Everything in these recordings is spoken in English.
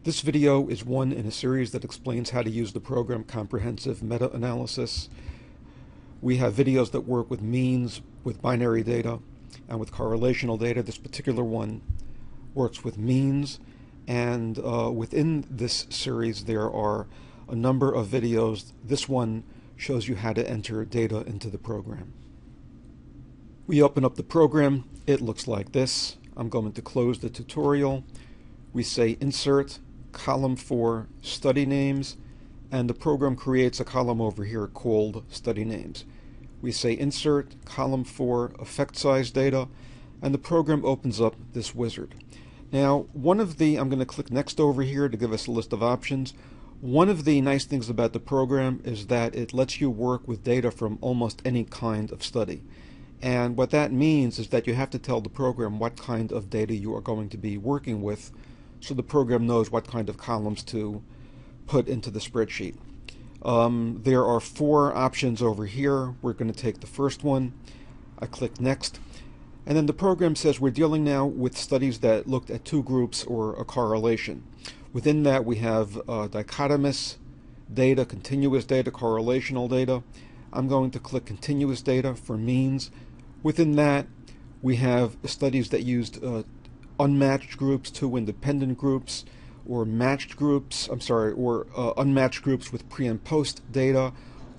This video is one in a series that explains how to use the program Comprehensive Meta-Analysis. We have videos that work with means, with binary data, and with correlational data. This particular one works with means, and within this series there are a number of videos. This one shows you how to enter data into the program. We open up the program. It looks like this. I'm going to close the tutorial. We say Insert, Column 4, Study Names, and the program creates a column over here called Study Names. We say Insert, Column 4, Effect Size Data, and the program opens up this wizard. Now, I'm going to click Next over here to give us a list of options. One of the nice things about the program is that it lets you work with data from almost any kind of study. And what that means is that you have to tell the program what kind of data you are going to be working with, so the program knows what kind of columns to put into the spreadsheet. There are 4 options over here. We're going to take the first one. I click Next. And then the program says we're dealing now with studies that looked at 2 groups or a correlation. Within that we have dichotomous data, continuous data, correlational data. I'm going to click Continuous Data for means. Within that we have studies that used unmatched groups, 2 independent groups, or unmatched groups with pre and post data,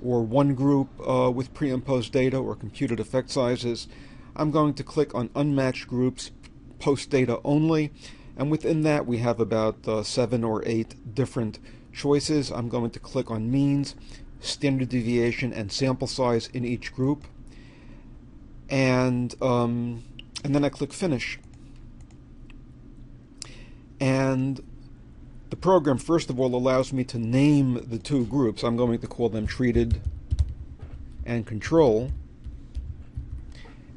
or 1 group with pre and post data, or computed effect sizes. I'm going to click on unmatched groups, post data only, and within that we have about 7 or 8 different choices. I'm going to click on means, standard deviation, and sample size in each group, and then I click Finish. And the program first of all allows me to name the 2 groups. I'm going to call them Treated and Control,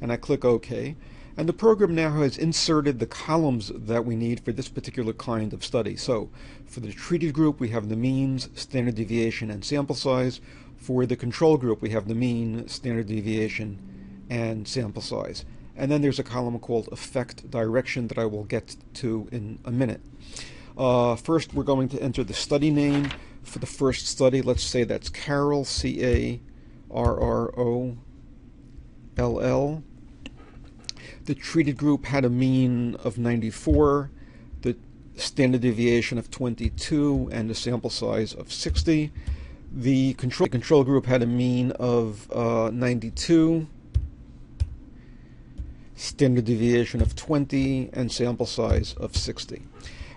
and I click OK. And the program now has inserted the columns that we need for this particular kind of study. So for the treated group we have the means, standard deviation, and sample size. For the control group we have the mean, standard deviation, and sample size. And then there's a column called Effect Direction that I will get to in a minute. First we're going to enter the study name for the first study. Let's say that's Carroll, C-A-R-R-O-L-L. The treated group had a mean of 94, the standard deviation of 22, and a sample size of 60. The control group had a mean of 92, standard deviation of 20, and sample size of 60.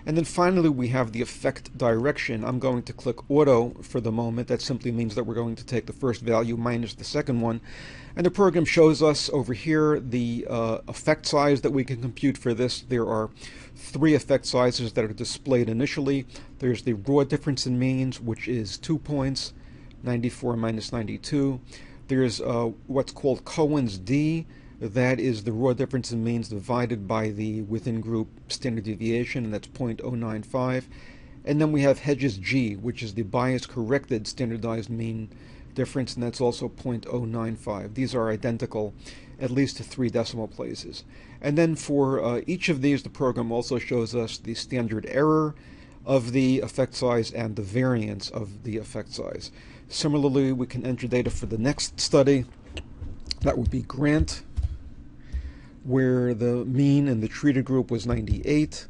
And then finally we have the effect direction. I'm going to click Auto for the moment. That simply means that we're going to take the first value minus the second one. And the program shows us over here the effect size that we can compute for this. There are 3 effect sizes that are displayed initially. There's the raw difference in means, which is 2 points, 94 minus 92. There's what's called Cohen's d. That is the raw difference in means divided by the within group standard deviation, and that's 0.095. And then we have Hedges G, which is the bias corrected standardized mean difference, and that's also 0.095. These are identical at least to 3 decimal places. And then for each of these the program also shows us the standard error of the effect size and the variance of the effect size. Similarly, we can enter data for the next study. That would be Grant, where the mean in the treated group was 98,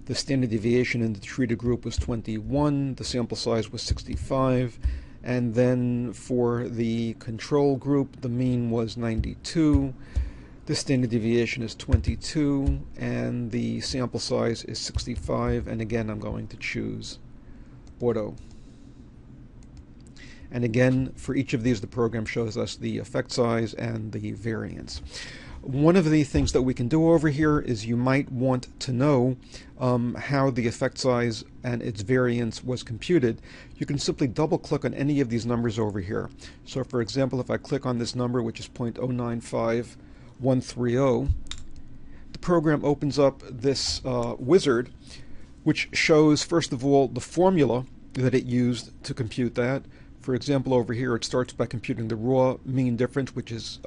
the standard deviation in the treated group was 21, the sample size was 65, and then for the control group the mean was 92, the standard deviation is 22, and the sample size is 65, and again I'm going to choose Auto. And again, for each of these the program shows us the effect size and the variance. One of the things that we can do over here is you might want to know how the effect size and its variance was computed. You can simply double click on any of these numbers over here. So for example, if I click on this number, which is 0.095130, the program opens up this wizard, which shows first of all the formula that it used to compute that. For example, over here it starts by computing the raw mean difference, which is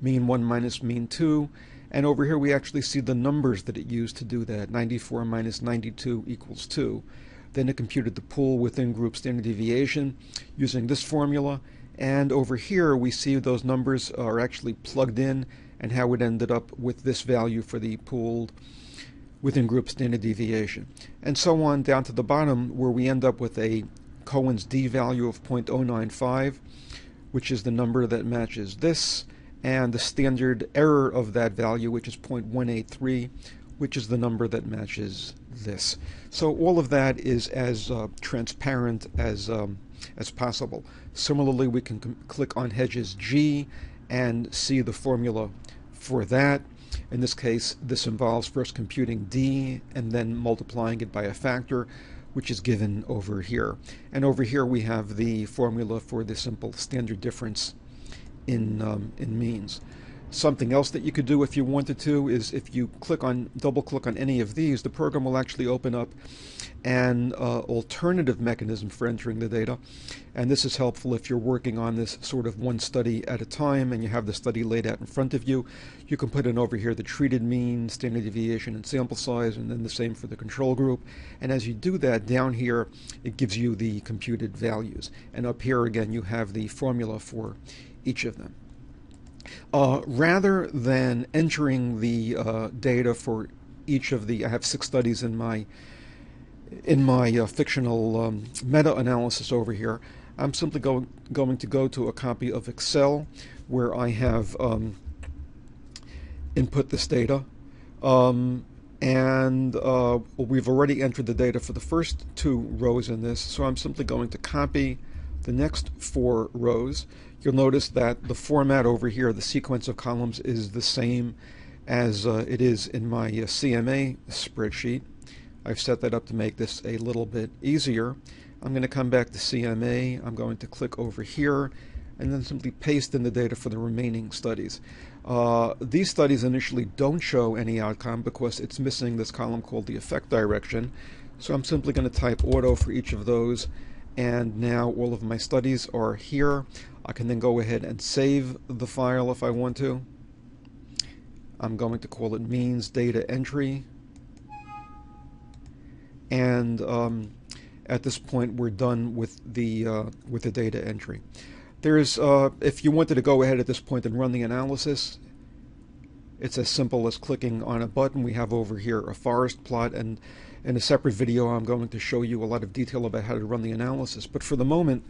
mean 1 minus mean 2, And over here we actually see the numbers that it used to do that. 94 minus 92 equals 2. Then it computed the pool within group standard deviation using this formula. And over here we see those numbers are actually plugged in and how it ended up with this value for the pooled within group standard deviation. And so on down to the bottom where we end up with a Cohen's d value of 0.095, which is the number that matches this, and the standard error of that value, which is 0.183, which is the number that matches this. So all of that is as transparent as possible. Similarly, we can click on Hedges G and see the formula for that. In this case, this involves first computing D and then multiplying it by a factor, which is given over here. And over here we have the formula for the simple standard difference in means. Something else that you could do if you wanted to is if you double click on any of these, the program will actually open up an alternative mechanism for entering the data. And this is helpful if you're working on this sort of one study at a time and you have the study laid out in front of you. You can put in over here the treated mean, standard deviation, and sample size, and then the same for the control group. And as you do that, down here it gives you the computed values. And up here again you have the formula for each of them. Rather than entering the data for each of the, I have 6 studies in my fictional meta-analysis over here, I'm simply going to go to a copy of Excel where I have input this data. We've already entered the data for the first 2 rows in this, so I'm simply going to copy the next 4 rows. You'll notice that the format over here, the sequence of columns, is the same as it is in my CMA spreadsheet. I've set that up to make this a little bit easier. I'm going to come back to CMA. I'm going to click over here and then simply paste in the data for the remaining studies. These studies initially don't show any outcome because it's missing this column called the effect direction. So I'm simply going to type auto for each of those. And now all of my studies are here. I can then go ahead and save the file if I want to. I'm going to call it means data entry. And at this point we're done with the data entry. There's if you wanted to go ahead at this point and run the analysis, it's as simple as clicking on a button. We have over here a forest plot, and in a separate video I'm going to show you a lot of detail about how to run the analysis. But for the moment,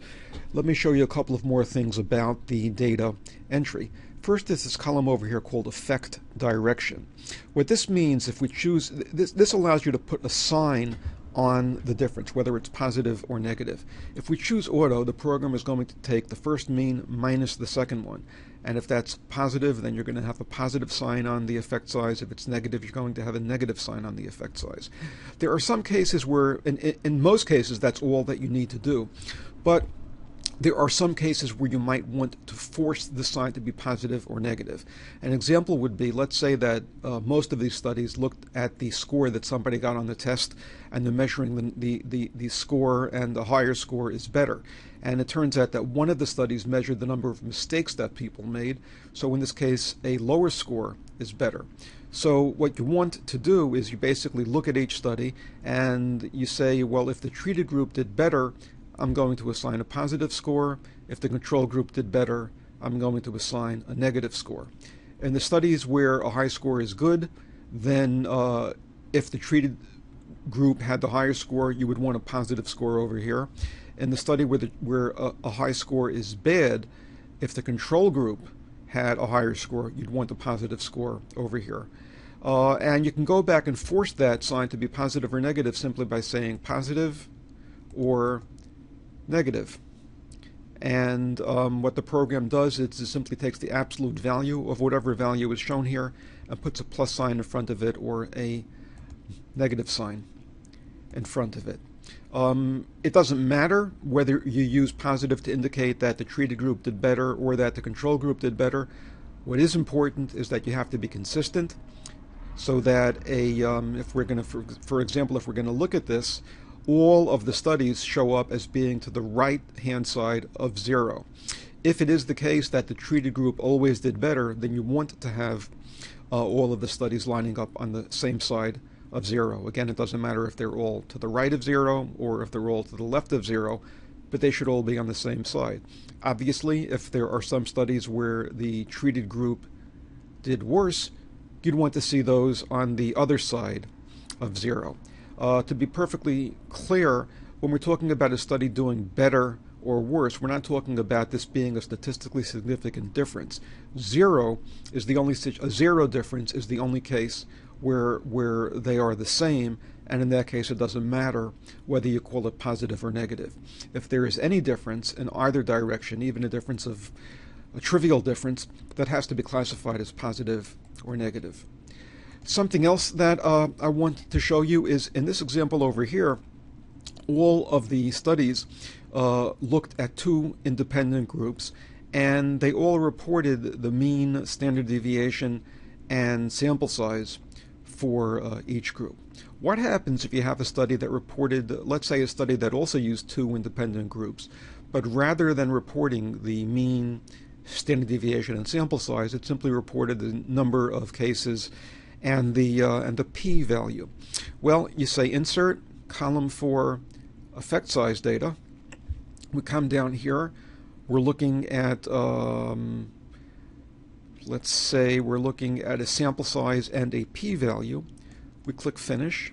let me show you a couple of more things about the data entry. First is this column over here called effect direction. What this means, if we choose, this allows you to put a sign on the difference, whether it's positive or negative. If we choose auto, the program is going to take the first mean minus the second one. And if that's positive, then you're going to have a positive sign on the effect size. If it's negative, you're going to have a negative sign on the effect size. There are some cases where, in most cases, that's all that you need to do. But there are some cases where you might want to force the sign to be positive or negative. An example would be, let's say that most of these studies looked at the score that somebody got on the test, and they're measuring the score, and the higher score is better. And it turns out that one of the studies measured the number of mistakes that people made. So in this case, a lower score is better. So what you want to do is you basically look at each study and you say, well, if the treated group did better, I'm going to assign a positive score. If the control group did better, I'm going to assign a negative score. In the studies where a high score is good, then if the treated group had the higher score, you would want a positive score over here. In the study where a high score is bad, if the control group had a higher score, you'd want a positive score over here. And you can go back and force that sign to be positive or negative simply by saying positive or negative. And what the program does is it simply takes the absolute value of whatever value is shown here and puts a plus sign in front of it or a negative sign in front of it. It doesn't matter whether you use positive to indicate that the treated group did better or that the control group did better. What is important is that you have to be consistent, so that if we're going to, for example, if we're going to look at this, all of the studies show up as being to the right-hand side of 0. If it is the case that the treated group always did better, then you want to have all of the studies lining up on the same side of 0. Again, it doesn't matter if they're all to the right of 0 or if they're all to the left of 0, but they should all be on the same side. Obviously, if there are some studies where the treated group did worse, you'd want to see those on the other side of 0. To be perfectly clear, when we're talking about a study doing better or worse, we're not talking about this being a statistically significant difference. A zero difference is the only case where they are the same, and in that case it doesn't matter whether you call it positive or negative. If there is any difference in either direction, even a trivial difference, that has to be classified as positive or negative. Something else that I want to show you is in this example over here, all of the studies looked at 2 independent groups, and they all reported the mean, standard deviation, and sample size for each group. What happens if you have a study that reported, let's say a study that also used 2 independent groups, but rather than reporting the mean, standard deviation, and sample size, it simply reported the number of cases and the p-value? Well, you say insert column 4 effect size data. We come down here, we're looking at let's say we're looking at a sample size and a p-value. We click finish,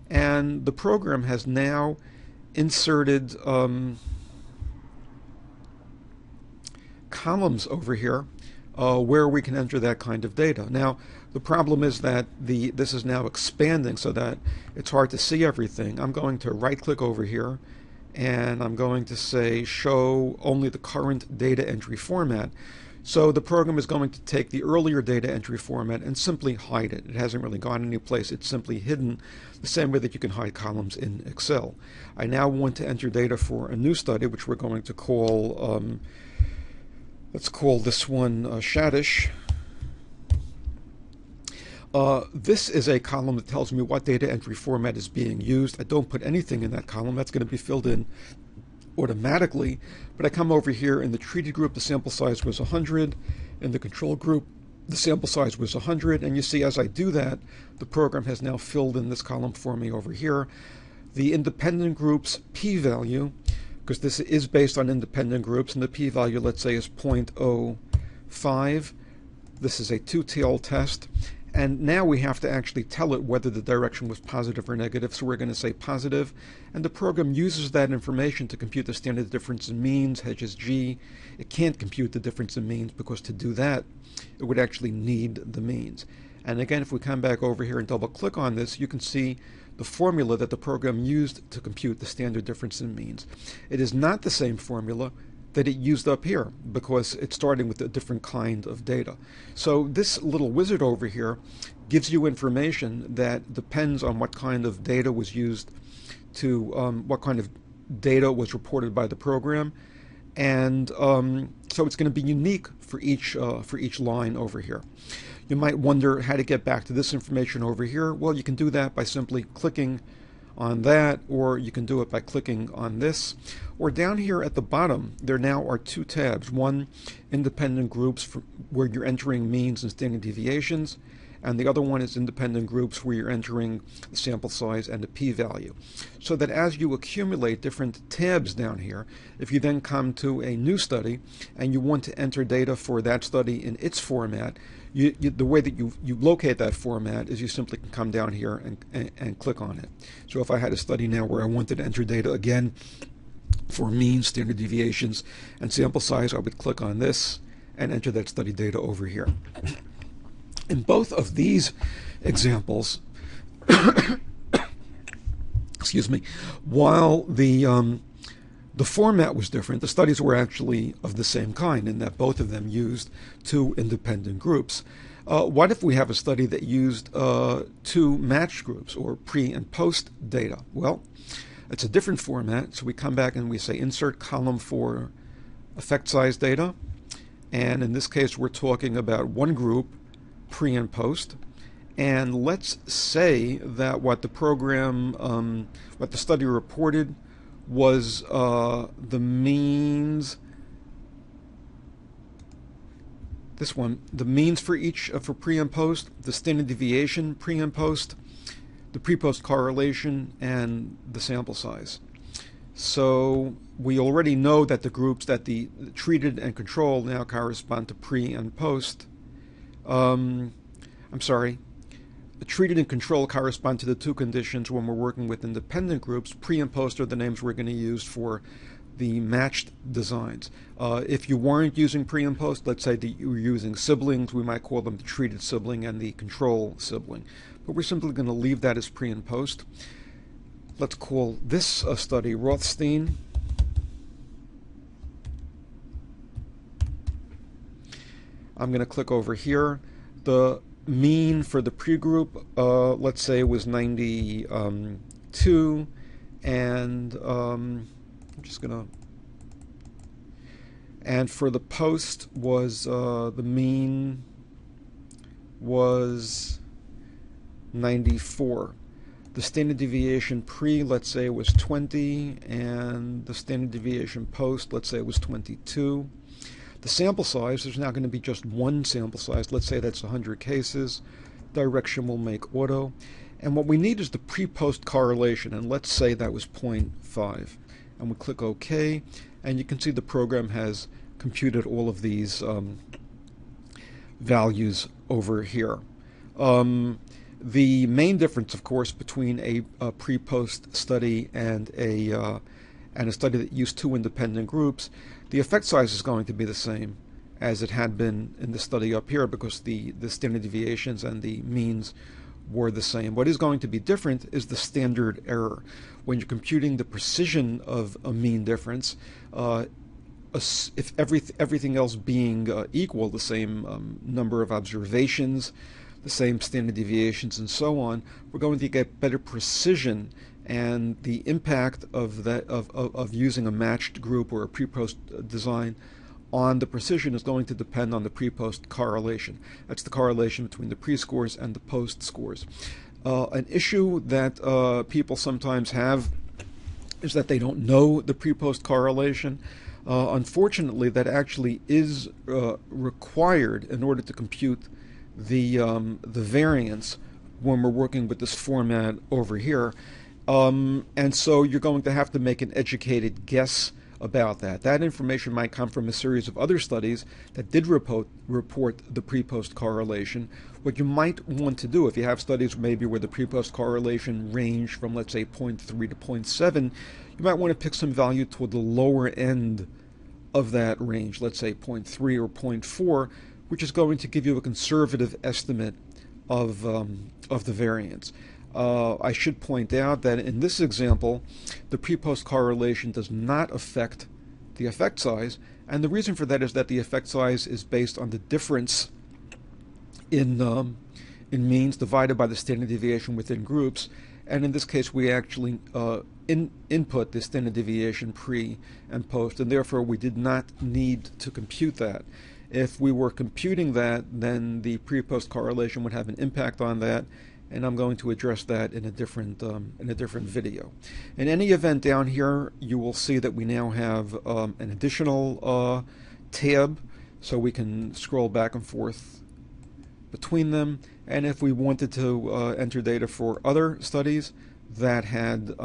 and the program has now inserted columns over here where we can enter that kind of data. Now, the problem is that this is now expanding so that it's hard to see everything. I'm going to right-click over here, and I'm going to say show only the current data entry format. So the program is going to take the earlier data entry format and simply hide it. It hasn't really gone any place. It's simply hidden the same way that you can hide columns in Excel. I now want to enter data for a new study, which we're going to call, let's call this one Shadish. This is a column that tells me what data entry format is being used. I don't put anything in that column. That's going to be filled in automatically, but I come over here in the treated group, the sample size was 100. In the control group, the sample size was 100, and you see as I do that, the program has now filled in this column for me over here. The independent group's p-value, because this is based on independent groups, and the p-value, let's say, is 0.05. This is a two-tailed test. And now we have to actually tell it whether the direction was positive or negative, so we're going to say positive, and the program uses that information to compute the standard difference in means, HSG. It can't compute the difference in means because to do that, it would actually need the means. And again, if we come back over here and double-click on this, you can see the formula that the program used to compute the standard difference in means. It is not the same formula that it used up here because it's starting with a different kind of data. So this little wizard over here gives you information that depends on what kind of data was used to, what kind of data was reported by the program, and so it's going to be unique for each line over here. You might wonder how to get back to this information over here. Well, you can do that by simply clicking on that, or you can do it by clicking on this. Or down here at the bottom, there now are 2 tabs. One, independent groups where you're entering means and standard deviations, and the other one is independent groups where you're entering the sample size and the p-value. So that as you accumulate different tabs down here, if you then come to a new study and you want to enter data for that study in its format, the way that you locate that format is you simply can come down here and click on it. So if I had a study now where I wanted to enter data again for mean, standard deviations, and sample size, I would click on this and enter that study data over here. In both of these examples, excuse me, while the format was different, the studies were actually of the same kind in that both of them used 2 independent groups. What if we have a study that used 2 matched groups, or pre and post data? Well, it's a different format, so we come back and we say insert column 4 effect size data, and in this case we're talking about one group, pre and post, and let's say that what the program, what the study reported was the means, this one, the means for each for pre and post, the standard deviation pre and post, the pre-post correlation, and the sample size. So we already know that the groups that the treated and control now correspond to pre and post. I'm sorry. The treated and control correspond to the two conditions when we're working with independent groups. Pre and post are the names we're going to use for the matched designs. If you weren't using pre and post, let's say that you were using siblings, we might call them the treated sibling and the control sibling. But we're simply going to leave that as pre and post. Let's call this a study Rothstein. I'm going to click over here. The mean for the pre-group, let's say, was 92, and I'm just going to, and for the post was, the mean was 94. The standard deviation pre, let's say, was 20, and the standard deviation post, let's say, was 22. The sample size, there's now going to be just one sample size. Let's say that's 100 cases. Direction will make auto. And what we need is the pre-post correlation, and let's say that was 0.5. And we click OK, and you can see the program has computed all of these values over here. The main difference, of course, between a pre-post study and a study that used two independent groups, the effect size is going to be the same as it had been in the study up here because the standard deviations and the means were the same. What is going to be different is the standard error. When you're computing the precision of a mean difference, if everything else being equal, the same number of observations, the same standard deviations, and so on, we're going to get better precision, and the impact of that of using a matched group or a pre-post design on the precision is going to depend on the pre-post correlation. That's the correlation between the pre-scores and the post scores. An issue that people sometimes have is that they don't know the pre-post correlation. Unfortunately, that actually is required in order to compute the variance when we're working with this format over here. And so you're going to have to make an educated guess about that. That information might come from a series of other studies that did report the pre-post correlation. What you might want to do, if you have studies maybe where the pre-post correlation range from, let's say, 0.3 to 0.7, you might want to pick some value toward the lower end of that range, let's say 0.3 or 0.4, which is going to give you a conservative estimate of the variance. I should point out that in this example, the pre-post correlation does not affect the effect size, and the reason for that is that the effect size is based on the difference in means divided by the standard deviation within groups, and in this case we actually input the standard deviation pre and post, and therefore we did not need to compute that. If we were computing that, then the pre-post correlation would have an impact on that, and I'm going to address that in a different video. In any event, down here you will see that we now have an additional tab, so we can scroll back and forth between them. And if we wanted to enter data for other studies that had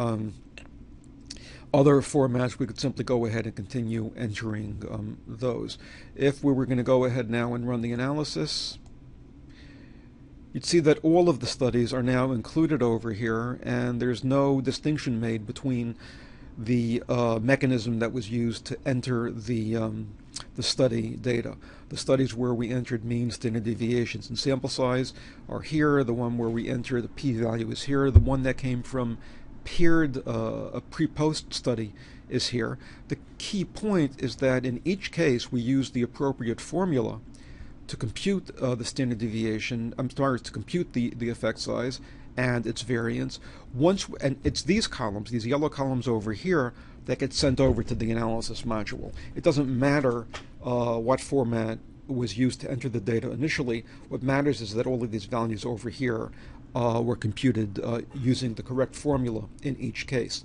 other formats, we could simply go ahead and continue entering those. If we were going to go ahead now and run the analysis, you'd see that all of the studies are now included over here, and there's no distinction made between the mechanism that was used to enter the study data. The studies where we entered mean, standard deviations, and sample size are here. The one where we enter the p-value is here. The one that came from paired a pre-post study is here. The key point is that in each case we use the appropriate formula to compute the standard deviation, to compute the effect size and its variance. And it's these columns, these yellow columns over here, that get sent over to the analysis module. It doesn't matter what format was used to enter the data initially. What matters is that all of these values over here were computed using the correct formula in each case.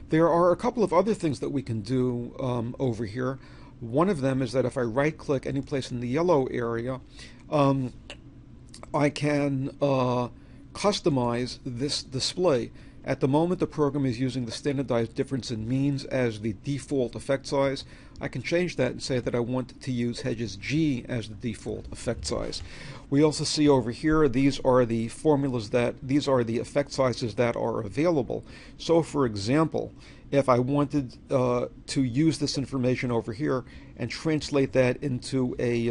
There are a couple of other things that we can do over here. One of them is that if I right-click any place in the yellow area, I can customize this display. At the moment, the program is using the standardized difference in means as the default effect size. I can change that and say that I want to use Hedges G as the default effect size. We also see over here, these are the formulas these are the effect sizes that are available. So for example, if I wanted to use this information over here and translate that into a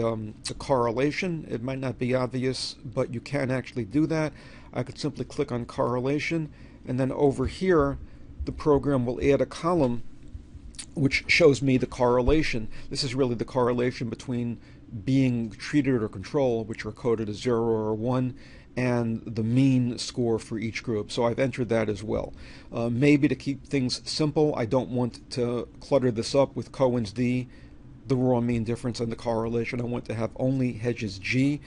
correlation, it might not be obvious, but you can actually do that. I could simply click on correlation, and then over here, the program will add a column which shows me the correlation. This is really the correlation between being treated or controlled, which are coded as 0 or 1, and the mean score for each group. So I've entered that as well. Maybe to keep things simple, I don't want to clutter this up with Cohen's d, the raw mean difference, and the correlation. I want to have only Hedges G,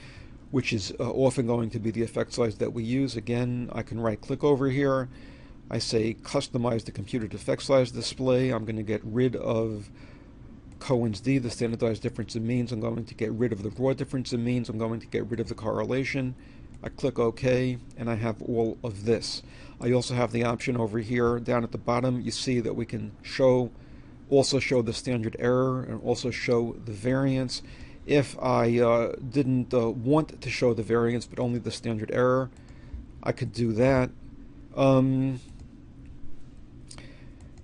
which is often going to be the effect size that we use. Again, I can right-click over here. I say customize the computed effect size display. I'm going to get rid of Cohen's d, the standardized difference in means. I'm going to get rid of the raw difference in means. I'm going to get rid of the correlation. I click OK, and I have all of this. I also have the option over here down at the bottom. You see that we can also show the standard error and also show the variance. If I didn't want to show the variance but only the standard error, I could do that.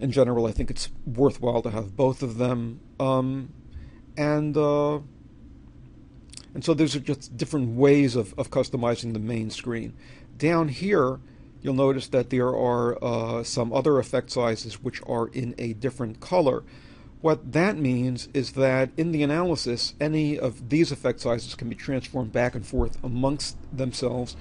In general, I think it's worthwhile to have both of them. And so those are just different ways of customizing the main screen. Down here, you'll notice that there are some other effect sizes which are in a different color. What that means is that in the analysis, any of these effect sizes can be transformed back and forth amongst themselves.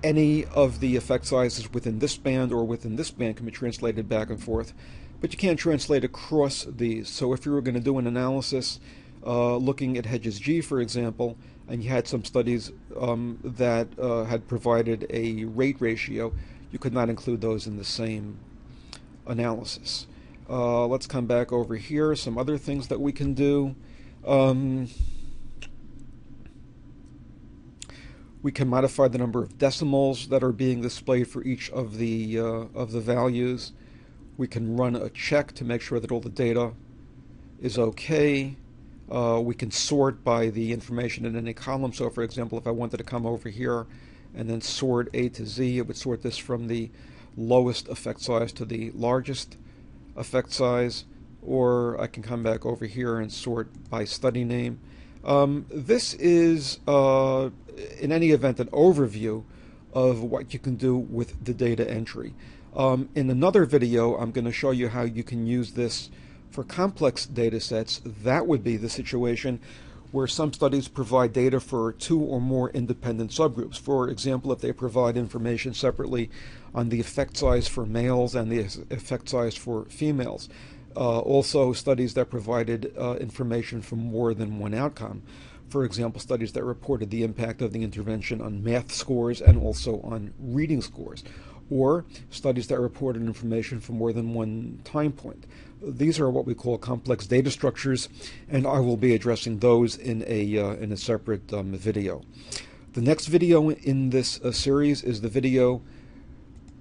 Any of the effect sizes within this band or within this band can be translated back and forth, but you can't translate across these. So if you were going to do an analysis looking at Hedges G, for example, and you had some studies that had provided a rate ratio, you could not include those in the same analysis. Let's come back over here. Some other things that we can do. We can modify the number of decimals that are being displayed for each of the values. We can run a check to make sure that all the data is okay. We can sort by the information in any column. So, for example, if I wanted to come over here and then sort A to Z, it would sort this from the lowest effect size to the largest effect size. Or I can come back over here and sort by study name. This is, in any event, an overview of what you can do with the data entry. In another video, I'm going to show you how you can use this for complex data sets. That would be the situation where some studies provide data for 2 or more independent subgroups. For example, if they provide information separately on the effect size for males and the effect size for females. Also, studies that provided information for more than one outcome. For example, studies that reported the impact of the intervention on math scores and also on reading scores. Or studies that reported information for more than one time point. These are what we call complex data structures, and I will be addressing those in a separate video. The next video in this series is the video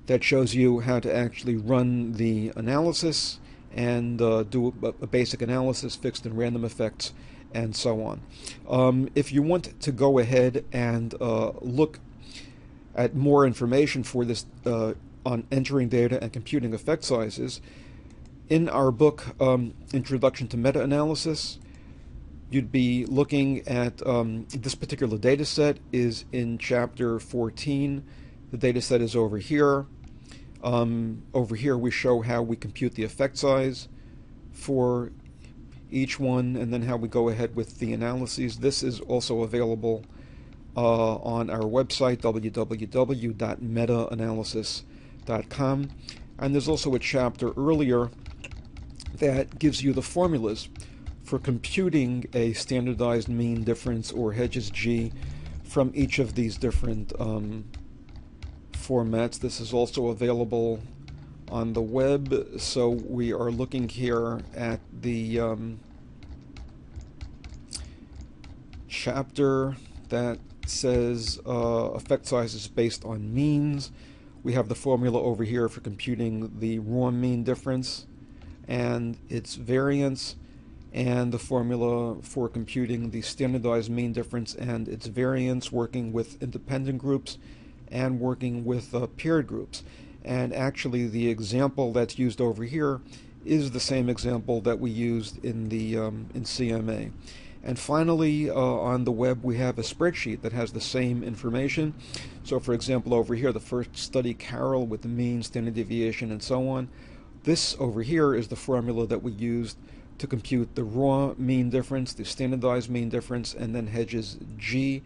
that shows you how to actually run the analysis and do a basic analysis, fixed and random effects, and so on. If you want to go ahead and look at more information for this on entering data and computing effect sizes, in our book, Introduction to Meta-Analysis, you'd be looking at this particular data set is in chapter 14. The data set is over here. Over here we show how we compute the effect size for each one and then how we go ahead with the analyses. This is also available on our website, www.metaanalysis.com. And there's also a chapter earlier that gives you the formulas for computing a standardized mean difference or Hedges G from each of these different formats. This is also available on the web. So we are looking here at the chapter that says effect sizes based on means. We have the formula over here for computing the raw mean difference and its variance, and the formula for computing the standardized mean difference and its variance, working with independent groups and working with paired groups. And actually the example that's used over here is the same example that we used in the in CMA. And finally, on the web, we have a spreadsheet that has the same information. So for example, over here, the first study Carroll with the mean, standard deviation, and so on. This over here is the formula that we used to compute the raw mean difference, the standardized mean difference, and then Hedges G.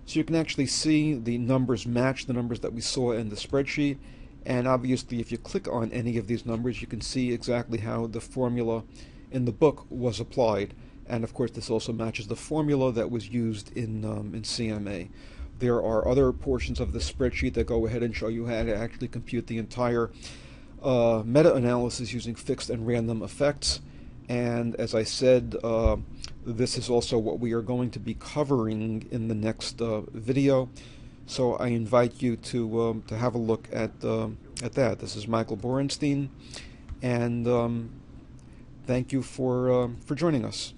So you can actually see the numbers match the numbers that we saw in the spreadsheet. And obviously, if you click on any of these numbers, you can see exactly how the formula in the book was applied. And of course, this also matches the formula that was used in CMA. There are other portions of the spreadsheet that go ahead and show you how to actually compute the entire meta-analysis using fixed and random effects. And as I said, this is also what we are going to be covering in the next video. So I invite you to have a look at that. This is Michael Borenstein, and thank you for joining us.